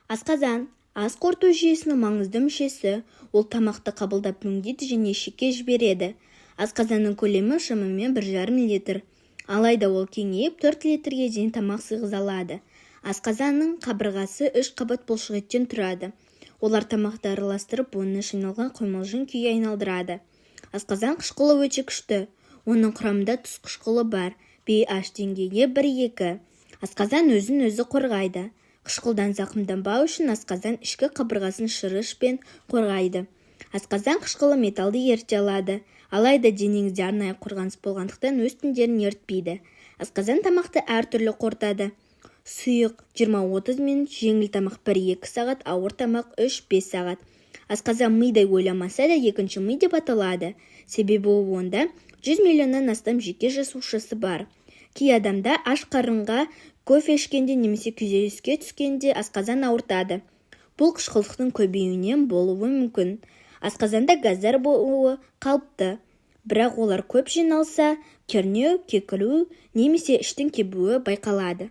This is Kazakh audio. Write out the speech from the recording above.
Асқазан ас қорыту жүйесінің маңызды мүшесі, ол тамақты қабылдап өңдейді және ішекке жібереді. Асқазанның көлемі шамамен 1,5 литр. Алайда ол кеңейіп 4 литрге дейін тамақ сыйғыза алады. Асқазанның қабырғасы 3 қабат бұлшықеттен тұрады. Олар тамақты араластырып, оны жиналған қоймалжың күйге айналдырады. Асқазан қышқылы өте күшті. Оның құрамында тұз қышқылы бар. pH деңгейі 1-2. Асқазан өзін-өзі қорғайды. Қышқылдан зақымданбау үшін асқазан ішкі қабырғасын шырышпен қорғайды. Асқазан қышқылы металды еріте алады. Алайда денеңізде арнайы қорғаныс болғандықтан өз тіндерін ерітпейді. Асқазан тамақты әртүрлі қорытады. Сұйық 20-30 минут, жеңіл тамақ 1-2 сағат, ауыр тамақ 3-5 сағат. Асқазан мидай ойламаса да екінші ми деп аталады. Себебі онда 100 миллионнан астам жеке жасушасы бар. Кей адамда аш қарынға кофе ішкенде немесе күйзеліске түскенде асқазан ауыртады. Бұл қышқылдықтың көбеюінен болуы мүмкін. Асқазанда газдар болуы қалыпты, бірақ олар көп жиналса, кернеу, кекіру немесе іштің кебуі байқалады.